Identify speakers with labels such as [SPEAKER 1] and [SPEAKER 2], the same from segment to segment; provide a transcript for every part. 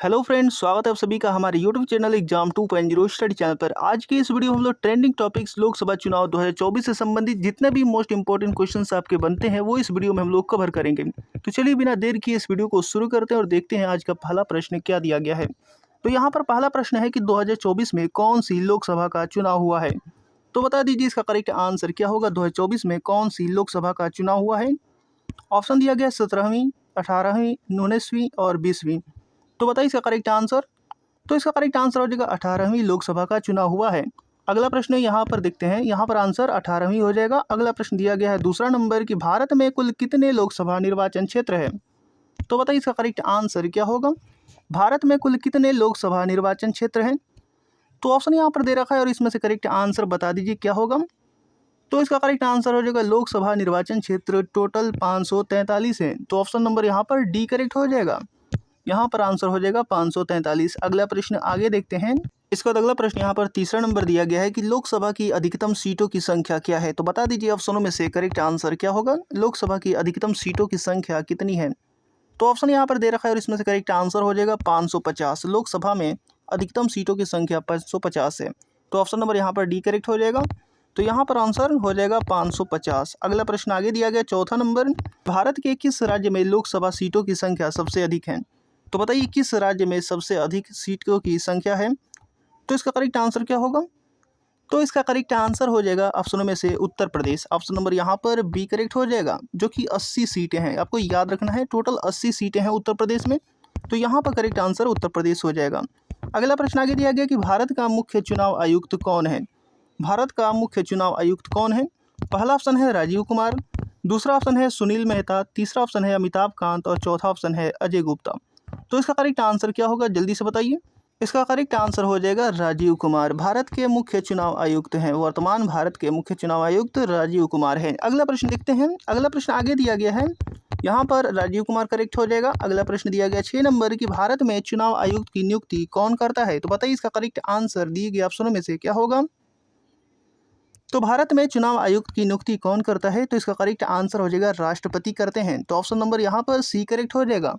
[SPEAKER 1] Hello friends, स्वागत है आप सभी का हमारे YouTube channel exam 2.0 study channel पर। आज के इस वीडियो में हम लोग ट्रेंडिंग टॉपिक्स लोकसभा चुनाव 2024 से संबंधित जितने भी मोस्ट इंपॉर्टेंट क्वेश्चंस आपके बनते हैं वो इस वीडियो में हम लोग कवर करेंगे। तो चलिए बिना देर किए इस वीडियो को शुरू करते हैं और देखते हैं आज का पहला प्रश्न क्या दिया गया है। तो यहाँ पर पहला प्रश्न है कि 2024 में कौन सी लोकसभा का चुनाव हुआ है। तो बता दीजिए इसका करेक्ट आंसर क्या होगा। 2024 में कौन सी लोकसभा का चुनाव हुआ है। ऑप्शन दिया गया 17वीं, 18वीं, 19वीं और 20वीं। तो बताइए इसका करेक्ट आंसर। तो इसका करेक्ट आंसर हो जाएगा 18वीं लोकसभा का चुनाव हुआ है। अगला प्रश्न यहाँ पर देखते हैं, यहाँ पर आंसर 18वीं हो जाएगा। अगला प्रश्न दिया गया है दूसरा नंबर कि भारत में कुल कितने लोकसभा निर्वाचन क्षेत्र है। तो बताइए इसका करेक्ट आंसर क्या होगा। भारत में कुल कितने लोकसभा निर्वाचन क्षेत्र हैं। तो ऑप्शन यहाँ पर दे रखा है और इसमें से करेक्ट आंसर बता दीजिए क्या होगा। तो इसका करेक्ट आंसर हो जाएगा लोकसभा निर्वाचन क्षेत्र टोटल 543 है। तो ऑप्शन नंबर यहाँ पर डी करेक्ट हो जाएगा। यहाँ पर आंसर हो जाएगा 543। अगला प्रश्न आगे देखते हैं। इसके बाद अगला प्रश्न यहाँ पर तीसरा नंबर दिया गया है कि लोकसभा की अधिकतम सीटों की संख्या क्या है। तो बता दीजिए ऑप्शनों में से करेक्ट आंसर क्या होगा। लोकसभा की अधिकतम सीटों की संख्या कितनी है। तो ऑप्शन यहाँ पर दे रखा है और इसमें से करेक्ट आंसर हो जाएगा 550। लोकसभा में अधिकतम सीटों की संख्या 550 है। तो ऑप्शन नंबर यहाँ पर डी करेक्ट हो जाएगा। तो यहाँ पर आंसर हो जाएगा 550। अगला प्रश्न आगे दिया गया चौथा नंबर, भारत के किस राज्य में लोकसभा सीटों की संख्या सबसे अधिक है। तो बताइए किस राज्य में सबसे अधिक सीटों की संख्या है। तो इसका करेक्ट आंसर क्या होगा। तो इसका करेक्ट आंसर हो जाएगा ऑप्शनों में से उत्तर प्रदेश। ऑप्शन नंबर यहाँ पर बी करेक्ट हो जाएगा, जो कि 80 सीटें हैं। आपको याद रखना है टोटल 80 सीटें हैं उत्तर प्रदेश में। तो यहाँ पर करेक्ट आंसर उत्तर प्रदेश हो जाएगा। अगला प्रश्न आगे दिया गया कि भारत का मुख्य चुनाव आयुक्त कौन है। भारत का मुख्य चुनाव आयुक्त कौन है। पहला ऑप्शन है राजीव कुमार, दूसरा ऑप्शन है सुनील मेहता, तीसरा ऑप्शन है अमिताभ कांत और चौथा ऑप्शन है अजय गुप्ता। तो इसका करेक्ट आंसर क्या होगा, जल्दी से बताइए। इसका करेक्ट आंसर हो जाएगा राजीव कुमार। भारत के मुख्य चुनाव आयुक्त हैं, वर्तमान भारत के मुख्य चुनाव आयुक्त राजीव कुमार हैं। अगला प्रश्न देखते हैं। अगला प्रश्न आगे दिया गया है, यहाँ पर राजीव कुमार करेक्ट हो जाएगा। अगला प्रश्न दिया गया 6 नंबर कि भारत में चुनाव आयुक्त की नियुक्ति कौन करता है। तो बताइए इसका करेक्ट आंसर दिए गए ऑप्शनों में से क्या होगा। तो भारत में चुनाव आयुक्त की नियुक्ति कौन करता है। तो इसका करेक्ट आंसर हो जाएगा राष्ट्रपति करते हैं। तो ऑप्शन नंबर यहाँ पर सी करेक्ट हो जाएगा।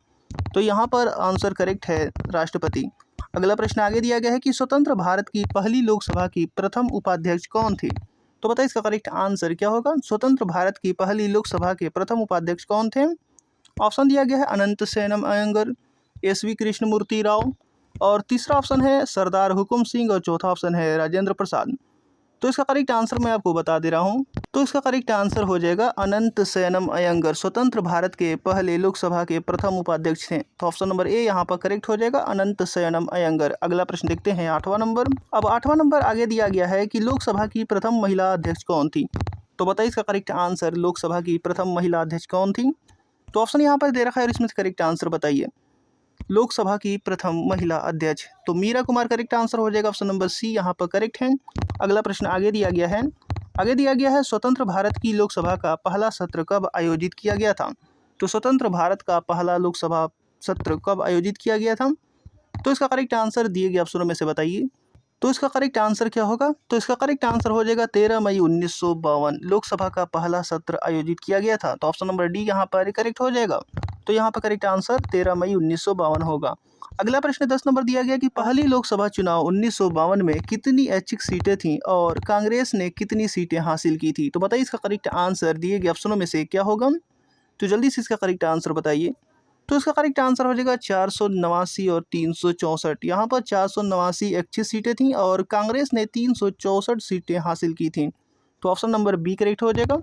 [SPEAKER 1] तो यहाँ पर आंसर करेक्ट है राष्ट्रपति। अगला प्रश्न आगे दिया गया है कि स्वतंत्र भारत की पहली लोकसभा की प्रथम उपाध्यक्ष कौन थी। तो बताइए इसका करेक्ट आंसर क्या होगा। स्वतंत्र भारत की पहली लोकसभा के प्रथम उपाध्यक्ष कौन थे। ऑप्शन दिया गया है अनंत सेनम अयंगर, SV कृष्णमूर्ति राव और तीसरा ऑप्शन है सरदार हुकुम सिंह और चौथा ऑप्शन है राजेंद्र प्रसाद। तो इसका करेक्ट आंसर मैं आपको बता दे रहा हूँ। तो इसका करेक्ट आंसर हो जाएगा अनंत सेनम अयंगर स्वतंत्र भारत के पहले लोकसभा के प्रथम उपाध्यक्ष थे। तो ऑप्शन नंबर ए यहाँ पर करेक्ट हो जाएगा अनंत सेनम अयंगर। अगला प्रश्न देखते हैं 8वां नंबर। अब 8वां नंबर आगे दिया गया है कि लोकसभा की प्रथम महिला अध्यक्ष कौन थी। तो बताइए इसका करेक्ट आंसर लोकसभा की प्रथम महिला अध्यक्ष कौन थी। तो ऑप्शन यहाँ पर दे रखा है और इसमें से करेक्ट आंसर बताइए। लोकसभा की प्रथम महिला अध्यक्ष तो मीरा कुमार करेक्ट आंसर हो जाएगा। ऑप्शन नंबर सी यहाँ पर करेक्ट है। अगला प्रश्न आगे दिया गया है स्वतंत्र भारत की लोकसभा का पहला सत्र कब आयोजित किया गया था। तो स्वतंत्र भारत का पहला लोकसभा सत्र कब आयोजित किया गया था। तो इसका करेक्ट आंसर दिए गए ऑप्शनों में से बताइए। तो इसका करेक्ट आंसर क्या होगा। तो इसका करेक्ट आंसर हो जाएगा 13 मई 1952 लोकसभा का पहला सत्र आयोजित किया गया था। तो ऑप्शन नंबर डी यहाँ पर करेक्ट हो जाएगा। तो यहाँ पर करेक्ट आंसर 13 मई 1952 होगा। अगला प्रश्न 10 नंबर दिया गया कि पहली लोकसभा चुनाव 1952 में कितनी ऐच्छिक सीटें थीं और कांग्रेस ने कितनी सीटें हासिल की थी। तो बताइए इसका करेक्ट आंसर दिए गए ऑप्शनों में से क्या होगा। तो जल्दी से इसका करेक्ट आंसर बताइए। तो इसका करेक्ट आंसर हो जाएगा 489 और 364। यहाँ पर 489 ऐच्छिक सीटें थीं और कांग्रेस ने 364 सीटें हासिल की थीं। तो ऑप्शन नंबर बी करेक्ट हो जाएगा।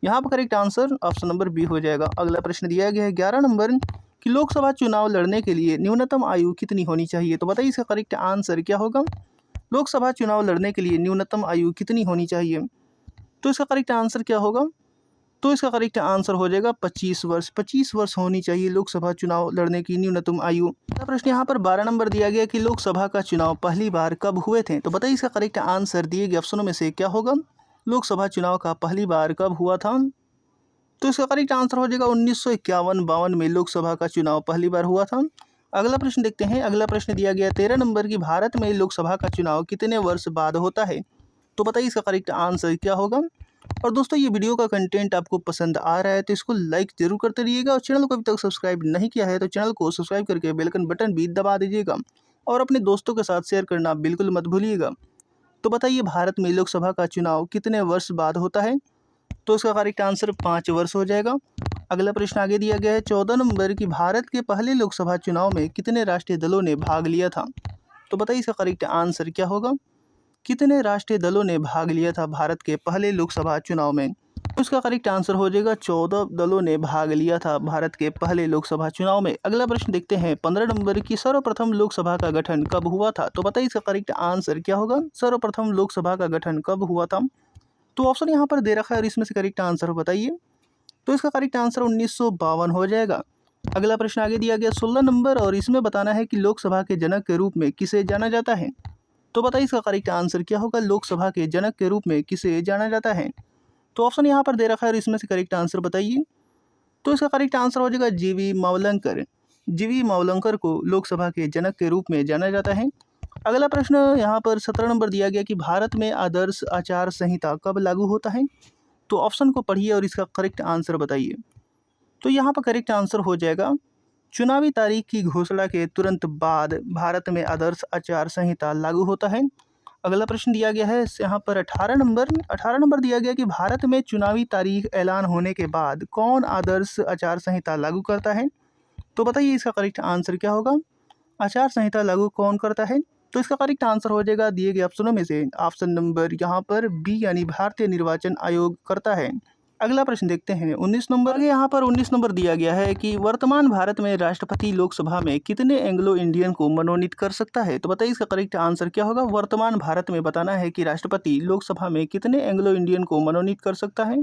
[SPEAKER 1] यहाँ पर correct answer option number B हो जाएगा। अगला प्रश्न दिया गया है 11 नंबर कि लोकसभा चुनाव लड़ने के लिए न्यूनतम आयु कितनी होनी चाहिए। तो बताइए इसका करेक्ट आंसर क्या होगा। लोकसभा चुनाव लड़ने के लिए न्यूनतम आयु कितनी होनी चाहिए। तो इसका करेक्ट आंसर क्या होगा। तो इसका करेक्ट आंसर हो जाएगा 25 वर्ष। 25 वर्ष होनी चाहिए लोकसभा चुनाव लड़ने की न्यूनतम आयु। अगला प्रश्न यहाँ पर 12 नंबर दिया गया कि लोकसभा का चुनाव पहली बार कब हुए थे। तो बताइए इसका करेक्ट आंसर दिए गए ऑप्शनों में से क्या होगा। लोकसभा चुनाव का पहली बार कब हुआ था। तो इसका करेक्ट आंसर हो जाएगा 1951-52 में लोकसभा का चुनाव पहली बार हुआ था। अगला प्रश्न देखते हैं। अगला प्रश्न दिया गया 13 नंबर की भारत में लोकसभा का चुनाव कितने वर्ष बाद होता है। तो बताइए इसका करेक्ट आंसर क्या होगा। और दोस्तों ये वीडियो का कंटेंट आपको पसंद आ रहा है तो इसको लाइक जरूर करते रहिएगा और चैनल को अभी तक सब्सक्राइब नहीं किया है तो चैनल को सब्सक्राइब करके बेल आइकन बटन भी दबा दीजिएगा और अपने दोस्तों के साथ शेयर करना बिल्कुल मत भूलिएगा। तो बताइए भारत में लोकसभा का चुनाव कितने वर्ष बाद होता है? तो इसका करेक्ट आंसर 5 वर्ष हो जाएगा। अगला प्रश्न आगे दिया गया है 14 नंबर की भारत के पहले लोकसभा चुनाव में कितने राष्ट्रीय दलों ने भाग लिया था? तो बताइए इसका करेक्ट आंसर क्या होगा? कितने राष्ट्रीय दलों ने भाग लिया था भारत के पहले लोकसभा चुनाव में? तो इसका करेक्ट आंसर हो जाएगा 14 दलों ने भाग लिया था भारत के पहले लोकसभा चुनाव में। अगला प्रश्न देखते हैं 15 नंबर की सर्वप्रथम लोकसभा का गठन कब हुआ था? तो बताइए इसका करेक्ट आंसर क्या होगा? सर्वप्रथम लोकसभा का गठन कब हुआ था? तो ऑप्शन यहाँ पर दे रखा है और इसमें से करेक्ट आंसर बताइए। तो इसका करेक्ट आंसर 1952 हो जाएगा। अगला प्रश्न आगे दिया गया 16 नंबर और इसमें बताना है कि लोकसभा के जनक के रूप में किसे जाना जाता है? तो बताइए इसका करेक्ट आंसर क्या होगा? लोकसभा के जनक के रूप में किसे जाना जाता है? तो ऑप्शन यहाँ पर दे रखा है और इसमें से करेक्ट आंसर बताइए। तो इसका करेक्ट आंसर हो जाएगा जीवी मावलंकर। जीवी मावलंकर को लोकसभा के जनक के रूप में जाना जाता है। अगला प्रश्न यहाँ पर 17 नंबर दिया गया कि भारत में आदर्श आचार संहिता कब लागू होता है? तो ऑप्शन को पढ़िए और इसका करेक्ट आंसर बताइए। तो यहाँ पर करेक्ट आंसर हो जाएगा चुनावी तारीख की घोषणा के तुरंत बाद भारत में आदर्श आचार संहिता लागू होता है। अगला प्रश्न दिया गया है यहाँ पर 18 नंबर दिया गया कि भारत में चुनावी तारीख ऐलान होने के बाद कौन आदर्श आचार संहिता लागू करता है? तो बताइए इसका करेक्ट आंसर क्या होगा? आचार संहिता लागू कौन करता है? तो इसका करेक्ट आंसर हो जाएगा दिए गए ऑप्शनों में से ऑप्शन नंबर यहाँ पर बी यानी भारतीय निर्वाचन आयोग करता है। अगला प्रश्न देखते हैं 19 नंबर। यहाँ पर 19 नंबर दिया गया है कि वर्तमान भारत में राष्ट्रपति लोकसभा में कितने एंग्लो इंडियन को मनोनीत कर सकता है? तो बताइए इसका करेक्ट आंसर क्या होगा? वर्तमान भारत में बताना है कि राष्ट्रपति लोकसभा में कितने एंग्लो इंडियन को मनोनीत कर सकता है।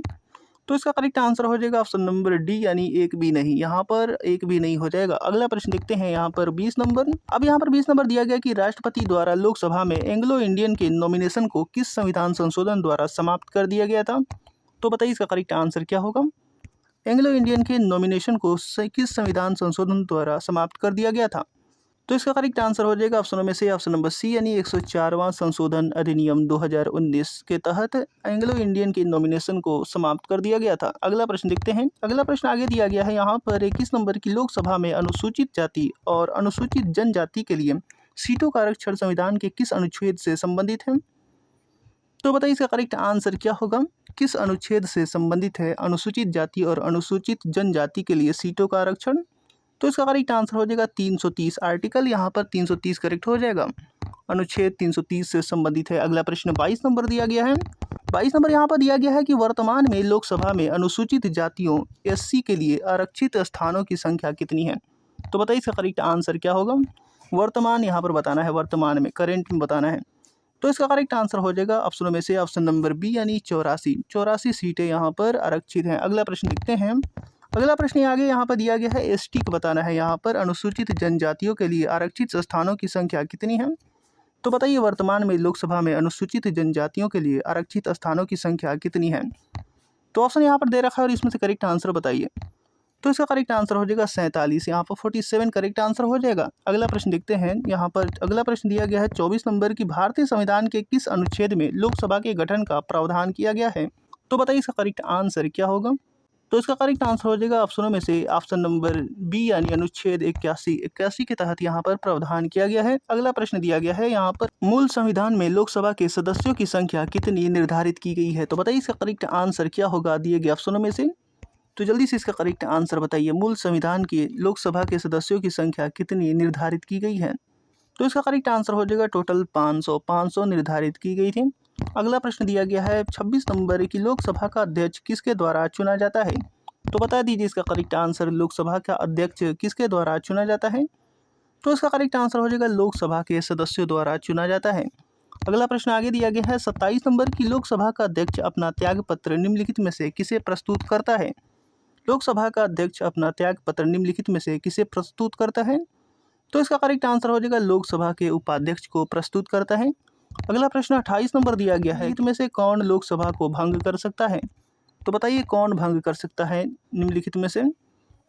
[SPEAKER 1] तो इसका करेक्ट आंसर हो जाएगा ऑप्शन नंबर डी यानी एक भी नहीं। यहाँ पर एक भी नहीं हो जाएगा। अगला प्रश्न देखते हैं यहाँ पर 20 नंबर। अब यहाँ पर 20 नंबर दिया गया कि राष्ट्रपति द्वारा लोकसभा में एंग्लो इंडियन के नॉमिनेशन को किस संविधान संशोधन द्वारा समाप्त कर दिया गया था? तो बताइए इसका करेक्ट आंसर क्या होगा? एंग्लो इंडियन के नॉमिनेशन को किस संविधान संशोधन द्वारा समाप्त कर दिया गया था? तो इसका करेक्ट आंसर हो जाएगा ऑप्शनों में से ऑप्शन नंबर सी यानी 104वां संशोधन अधिनियम 2019 के तहत एंग्लो इंडियन के नॉमिनेशन को समाप्त कर दिया गया था। अगला प्रश्न देखते हैं। अगला प्रश्न आगे दिया गया है यहाँ पर 21 नंबर की लोकसभा में अनुसूचित जाति और अनुसूचित जनजाति के लिए सीटों का आरक्षण संविधान के किस अनुच्छेद से संबंधित है? तो बताइए इसका करेक्ट आंसर क्या होगा? किस अनुच्छेद से संबंधित है अनुसूचित जाति और अनुसूचित जनजाति के लिए सीटों का आरक्षण? तो इसका करेक्ट आंसर हो जाएगा 330 आर्टिकल यहाँ पर 330 करेक्ट हो जाएगा। अनुच्छेद 330 से संबंधित है। अगला प्रश्न 22 नंबर दिया गया है। 22 नंबर यहाँ पर दिया गया है कि वर्तमान में लोकसभा में अनुसूचित जातियों SC के लिए आरक्षित स्थानों की संख्या कितनी है? तो बताइए इसका करेक्ट आंसर क्या होगा? वर्तमान यहाँ पर बताना है, वर्तमान में करेंट में बताना है। तो इसका करेक्ट आंसर हो जाएगा ऑप्शनों में से ऑप्शन नंबर बी यानी 84 सीटें यहाँ पर आरक्षित हैं। अगला प्रश्न देखते हैं। अगला प्रश्न आगे यहाँ पर दिया गया है ST को बताना है यहाँ पर अनुसूचित जनजातियों के लिए आरक्षित स्थानों की संख्या कितनी है? तो बताइए वर्तमान में लोकसभा में अनुसूचित जनजातियों के लिए आरक्षित स्थानों की संख्या कितनी है? तो ऑप्शन यहाँ पर दे रखा है और इसमें से करेक्ट आंसर बताइए। तो इसका करेक्ट आंसर हो जाएगा 47। यहाँ पर 47 करेक्ट आंसर हो जाएगा। अगला प्रश्न देखते हैं। यहाँ पर अगला प्रश्न दिया गया है 24 नंबर की भारतीय संविधान के किस अनुच्छेद में लोकसभा के गठन का प्रावधान किया गया है? तो बताइए इसका करेक्ट आंसर क्या होगा? तो इसका करेक्ट आंसर हो जाएगा ऑप्शनों में से ऑप्शन नंबर बी यानी अनुच्छेद 81 के तहत यहाँ पर प्रावधान किया गया है। अगला प्रश्न दिया गया है यहाँ पर मूल संविधान में लोकसभा के सदस्यों की संख्या कितनी निर्धारित की गई है? तो बताइए इसका करेक्ट आंसर क्या होगा दिए गए ऑप्शनों में से? तो जल्दी से इसका करेक्ट आंसर बताइए। मूल संविधान के लोकसभा के सदस्यों की संख्या कितनी निर्धारित की गई है? तो इसका करेक्ट आंसर हो जाएगा टोटल 500 निर्धारित की गई थी। अगला प्रश्न दिया गया है 26 नंबर की लोकसभा का अध्यक्ष किसके द्वारा चुना जाता है? तो बता दीजिए इसका करेक्ट आंसर लोकसभा का अध्यक्ष किसके द्वारा चुना जाता है? तो इसका करेक्ट आंसर हो जाएगा लोकसभा के सदस्यों द्वारा चुना जाता है। अगला प्रश्न आगे दिया गया है 27 नंबर की लोकसभा का अध्यक्ष अपना त्यागपत्र निम्नलिखित में से किसे प्रस्तुत करता है? लोकसभा का अध्यक्ष अपना त्यागपत्र निम्नलिखित में से किसे प्रस्तुत करता है? तो इसका करेक्ट आंसर हो जाएगा लोकसभा के उपाध्यक्ष को प्रस्तुत करता है। अगला प्रश्न 28 नंबर दिया गया है निम्नलिखित में से कौन लोकसभा को भंग कर सकता है? तो बताइए कौन भंग कर सकता है निम्नलिखित में से?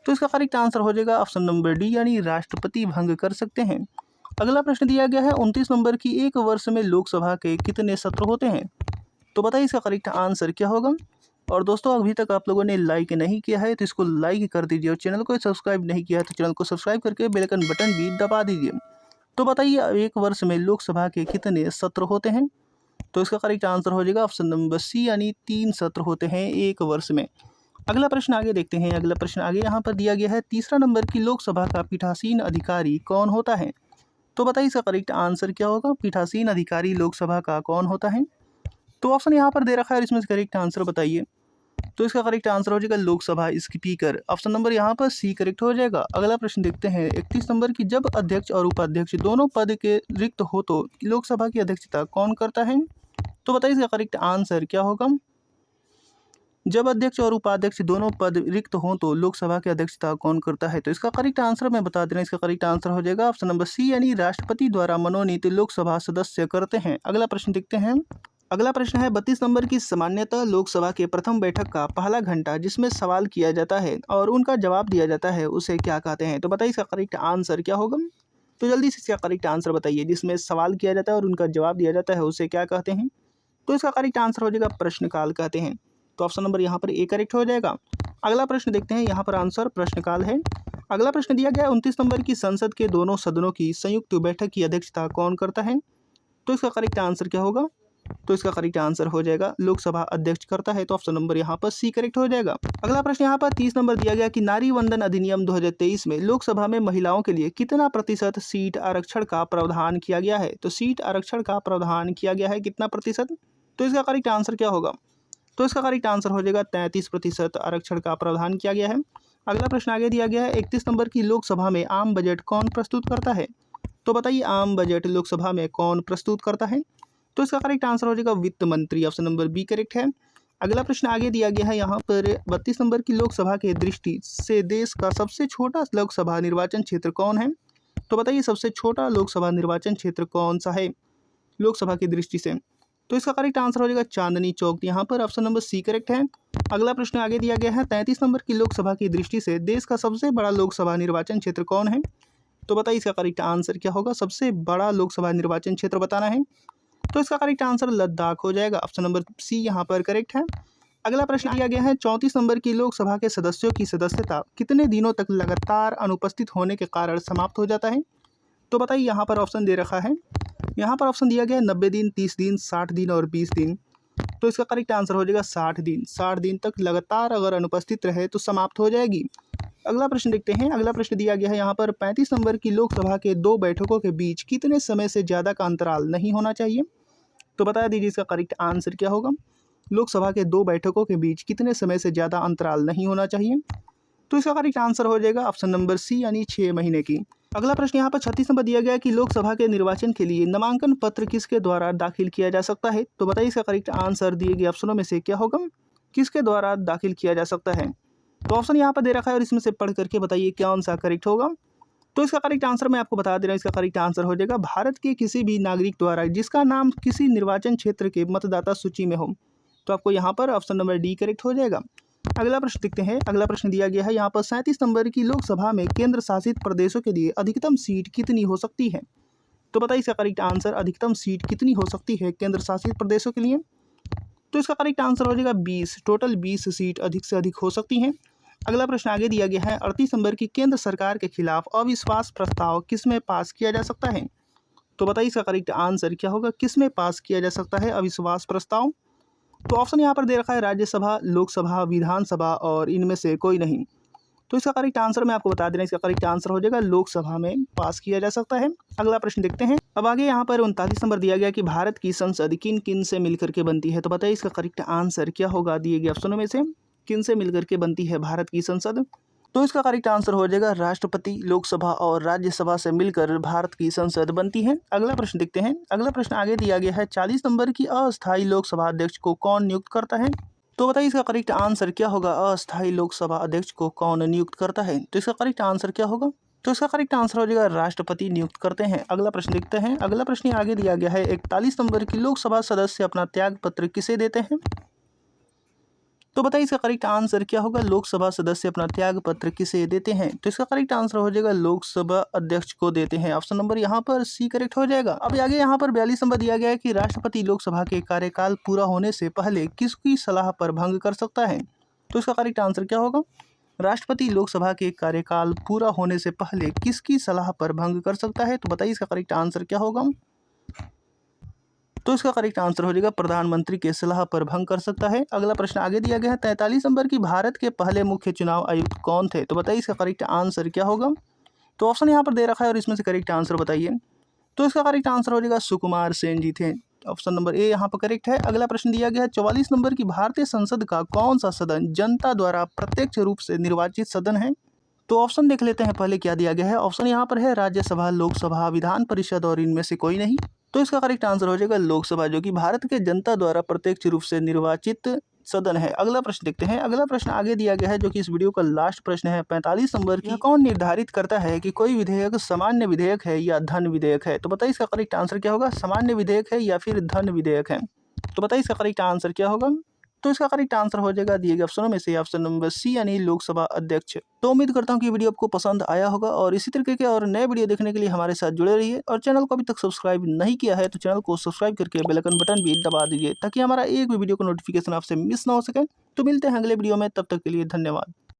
[SPEAKER 1] तो इसका करेक्ट आंसर हो जाएगा ऑप्शन नंबर डी यानी राष्ट्रपति भंग कर सकते हैं। अगला प्रश्न दिया गया है 29 नंबर की एक वर्ष में लोकसभा के कितने सत्र होते हैं? तो बताइए इसका करेक्ट आंसर क्या होगा। और दोस्तों अभी तक आप लोगों ने लाइक नहीं किया है तो इसको लाइक कर दीजिए, और चैनल को सब्सक्राइब नहीं किया है तो चैनल को सब्सक्राइब करके बेल आइकन बटन भी दबा दीजिए। तो बताइए एक वर्ष में लोकसभा के कितने सत्र होते हैं। तो इसका करेक्ट आंसर हो जाएगा ऑप्शन नंबर सी, यानी 3 सत्र होते हैं एक वर्ष में। अगला प्रश्न आगे देखते हैं। अगला प्रश्न आगे यहाँ पर दिया गया है, तीसरा नंबर की लोकसभा का पीठासीन अधिकारी कौन होता है। तो बताइए इसका करेक्ट आंसर क्या होगा। पीठासीन अधिकारी लोकसभा का कौन होता है। तो ऑप्शन यहाँ पर दे रखा है और इसमें से करेक्ट आंसर बताइए। तो इसका करेक्ट आंसर हो जाएगा लोकसभा स्पीकर। ऑप्शन नंबर यहाँ पर सी करेक्ट हो जाएगा। अगला प्रश्न देखते हैं 31 नंबर की, जब अध्यक्ष और उपाध्यक्ष दोनों पद के रिक्त हो तो लोकसभा की अध्यक्षता कौन करता है। तो बताइए इसका करेक्ट आंसर क्या होगा। जब अध्यक्ष और उपाध्यक्ष दोनों पद रिक्त हों तो लोकसभा की अध्यक्षता कौन करता है। तो इसका करेक्ट आंसर मैं बता दे रहा हूँ, इसका करेक्ट आंसर हो जाएगा ऑप्शन नंबर सी, यानी राष्ट्रपति द्वारा मनोनीत लोकसभा सदस्य करते हैं। अगला प्रश्न देखते हैं। अगला प्रश्न है 32 नंबर की, सामान्यतः लोकसभा के प्रथम बैठक का पहला घंटा जिसमें सवाल किया जाता है और उनका जवाब दिया जाता है उसे क्या कहते हैं। तो बताइए इसका करेक्ट आंसर क्या होगा। तो जल्दी से इसका करेक्ट आंसर बताइए। जिसमें सवाल किया जाता है और उनका जवाब दिया जाता है उसे क्या कहते हैं। तो इसका करेक्ट आंसर हो जाएगा प्रश्नकाल कहते हैं। तो ऑप्शन नंबर यहाँ पर ए करेक्ट हो जाएगा। अगला प्रश्न देखते हैं। यहाँ पर आंसर प्रश्नकाल है। अगला प्रश्न दिया गया 29 नंबर की, संसद के दोनों सदनों की संयुक्त बैठक की अध्यक्षता कौन करता है। तो इसका करेक्ट आंसर क्या होगा। तो इसका करेक्ट आंसर हो जाएगा लोकसभा अध्यक्ष करता है। तो ऑप्शन नंबर यहाँ पर सी करेक्ट हो जाएगा। अगला प्रश्न यहाँ पर 30 नंबर दिया गया कि नारी वंदन अधिनियम 2023 में लोकसभा में महिलाओं के लिए कितना प्रतिशत सीट आरक्षण का प्रावधान किया गया है। तो सीट आरक्षण का प्रावधान किया गया है कितना प्रतिशत। तो इसका करेक्ट आंसर क्या होगा। तो इसका करेक्ट आंसर हो जाएगा 33% आरक्षण का प्रावधान किया गया है। अगला प्रश्न आगे दिया गया है 31 नंबर की, लोकसभा में आम बजट कौन प्रस्तुत करता है। तो बताइए आम बजट लोकसभा में कौन प्रस्तुत करता है। तो इसका करेक्ट आंसर हो जाएगा वित्त मंत्री। ऑप्शन नंबर बी करेक्ट है। अगला प्रश्न आगे दिया गया है यहाँ पर 32 नंबर की, लोकसभा के दृष्टि से देश का सबसे छोटा लोकसभा निर्वाचन क्षेत्र कौन है। तो बताइए सबसे छोटा लोकसभा निर्वाचन क्षेत्र कौन सा है लोकसभा की दृष्टि से। तो इसका करेक्ट आंसर हो जाएगा चांदनी चौक। यहाँ पर ऑप्शन नंबर सी करेक्ट है। अगला प्रश्न आगे दिया गया है 33 नंबर की, लोकसभा की दृष्टि से देश का सबसे बड़ा लोकसभा निर्वाचन क्षेत्र कौन है। तो बताइए इसका करेक्ट आंसर क्या होगा। सबसे बड़ा लोकसभा निर्वाचन क्षेत्र बताना है। तो इसका करेक्ट आंसर लद्दाख हो जाएगा। ऑप्शन नंबर सी यहाँ पर करेक्ट है। अगला प्रश्न आ गया है 34 नंबर की, लोकसभा के सदस्यों की सदस्यता कितने दिनों तक लगातार अनुपस्थित होने के कारण समाप्त हो जाता है। तो बताइए यहाँ पर ऑप्शन दे रखा है। यहाँ पर ऑप्शन दिया गया है 90 दिन, 30 दिन, 60 दिन और 20 दिन। तो इसका करेक्ट आंसर हो जाएगा 60 दिन। 60 दिन तक लगातार अगर अनुपस्थित रहे तो समाप्त हो जाएगी। अगला प्रश्न देखते हैं। अगला प्रश्न दिया गया है यहाँ पर 35 नंबर की, लोकसभा के 2 बैठकों के बीच कितने समय से ज़्यादा का अंतराल नहीं होना चाहिए। तो बता दीजिए इसका करेक्ट आंसर क्या होगा। लोकसभा के 2 बैठकों के बीच कितने समय से ज़्यादा अंतराल नहीं होना चाहिए। तो इसका करेक्ट आंसर हो जाएगा ऑप्शन नंबर सी, यानी 6 महीने की। अगला प्रश्न यहाँ पर 36 नंबर दिया गया है कि लोकसभा के निर्वाचन के लिए नामांकन पत्र किसके द्वारा दाखिल किया जा सकता है। तो बताइए इसका करेक्ट आंसर दिए गए ऑप्शनों में से क्या होगा। किसके द्वारा दाखिल किया जा सकता है। तो ऑप्शन यहाँ पर दे रखा है और इसमें से पढ़ करके बताइए कौन सा करेक्ट होगा। तो इसका करेक्ट आंसर मैं आपको बता दे रहा हूँ। इसका करेक्ट आंसर हो जाएगा भारत के किसी भी नागरिक द्वारा जिसका नाम किसी निर्वाचन क्षेत्र के मतदाता सूची में हो। तो आपको यहाँ पर ऑप्शन नंबर डी करेक्ट हो जाएगा। अगला प्रश्न देखते हैं। अगला प्रश्न दिया गया है यहाँ पर 37 नंबर की, लोकसभा में केंद्र शासित प्रदेशों के लिए अधिकतम सीट कितनी हो सकती है। तो बताइए इसका करेक्ट आंसर अधिकतम सीट कितनी हो सकती है केंद्र शासित प्रदेशों के लिए। तो इसका करेक्ट आंसर हो जाएगा 20। टोटल 20 सीट अधिक से अधिक हो सकती हैं। अगला प्रश्न आगे दिया गया है 38 नंबर की, केंद्र सरकार के खिलाफ अविश्वास प्रस्ताव किसमें पास किया जा सकता है। तो बताइए इसका करेक्ट आंसर क्या होगा। किसमें पास किया जा सकता है अविश्वास प्रस्ताव। तो ऑप्शन यहाँ पर दे रखा है राज्यसभा, लोकसभा, विधानसभा और इनमें से कोई नहीं। तो इसका करेक्ट आंसर मैं आपको बता दे रहा हूँ। इसका करेक्ट आंसर हो जाएगा लोकसभा में पास किया जा सकता है। अगला प्रश्न देखते हैं। अब आगे यहाँ पर 39 नंबर दिया गया कि भारत की संसद किन किन से मिलकर के बनती है। तो बताइए इसका करेक्ट आंसर क्या होगा। दिए गए ऑप्शनों में से किन से मिलकर के बनती है भारत की संसद। तो इसका करेक्ट आंसर हो जाएगा राष्ट्रपति, लोकसभा और राज्यसभा से मिलकर भारत की संसद बनती है। अगला प्रश्न देखते हैं। अगला प्रश्न आगे दिया गया है 40 नंबर की, अस्थायी लोकसभा अध्यक्ष को कौन नियुक्त करता है। तो बताइए इसका करेक्ट आंसर क्या होगा। अस्थायी लोकसभा अध्यक्ष को कौन नियुक्त करता है। तो इसका करेक्ट आंसर क्या होगा। तो इसका करेक्ट आंसर हो जाएगा राष्ट्रपति नियुक्त करते हैं। अगला प्रश्न देखते हैं। अगला प्रश्न आगे दिया गया है 41 नंबर की, लोकसभा सदस्य अपना त्याग पत्र किसे देते हैं। तो बताइए इसका करेक्ट आंसर क्या होगा। लोकसभा सदस्य अपना त्याग पत्र किसे देते हैं? तो इसका करेक्ट आंसर हो जाएगा लोकसभा अध्यक्ष को देते हैं। ऑप्शन नंबर यहाँ पर सी करेक्ट हो जाएगा। अब आगे यहाँ पर 42 नंबर दिया गया है कि राष्ट्रपति लोकसभा के कार्यकाल पूरा होने से पहले किसकी सलाह पर भंग कर सकता है? तो इसका करेक्ट आंसर क्या होगा। राष्ट्रपति लोकसभा के कार्यकाल पूरा होने से पहले किसकी सलाह पर भंग कर सकता है? तो बताइए इसका करेक्ट आंसर क्या होगा। तो इसका करेक्ट आंसर हो जाएगा प्रधानमंत्री के सलाह पर भंग कर सकता है। अगला प्रश्न आगे दिया गया है 43 नंबर की भारत के पहले मुख्य चुनाव आयुक्त कौन थे? तो बताइए इसका करेक्ट आंसर क्या होगा। तो ऑप्शन यहाँ पर दे रखा है और इसमें से करेक्ट आंसर बताइए। तो इसका करेक्ट आंसर हो जाएगा सुकुमार सेन जी थे। ऑप्शन नंबर ए यहाँ पर करेक्ट है। अगला प्रश्न दिया गया है 44 नंबर की भारतीय संसद का कौन सा सदन जनता द्वारा प्रत्यक्ष रूप से निर्वाचित सदन है? तो ऑप्शन देख लेते हैं पहले क्या दिया गया है। ऑप्शन यहाँ पर है राज्यसभा, लोकसभा, विधान परिषद और इनमें से कोई नहीं। तो इसका करेक्ट आंसर हो जाएगा लोकसभा, जो कि भारत के जनता द्वारा प्रत्यक्ष रूप से निर्वाचित सदन है। अगला प्रश्न देखते हैं। अगला प्रश्न आगे दिया गया है जो कि इस वीडियो का लास्ट प्रश्न है 45 नंबर की। कौन निर्धारित करता है कि कोई विधेयक सामान्य विधेयक है या धन विधेयक है? तो बताइए इसका करेक्ट आंसर क्या होगा। सामान्य विधेयक है या फिर धन विधेयक है? तो बताइए इसका करेक्ट आंसर क्या होगा। तो इसका करेक्ट आंसर हो जाएगा दिए गए ऑप्शनों में से ऑप्शन नंबर सी यानी लोकसभा अध्यक्ष। तो उम्मीद करता हूँ कि वीडियो आपको पसंद आया होगा और इसी तरीके के और नए वीडियो देखने के लिए हमारे साथ जुड़े रहिए और चैनल को अभी तक सब्सक्राइब नहीं किया है तो चैनल को सब्सक्राइब करके बेल आइकन बटन भी दबा दीजिए ताकि हमारा एक भी वीडियो का नोटिफिकेशन आपसे मिस ना हो सके। तो मिलते हैं अगले वीडियो में, तब तक के लिए धन्यवाद।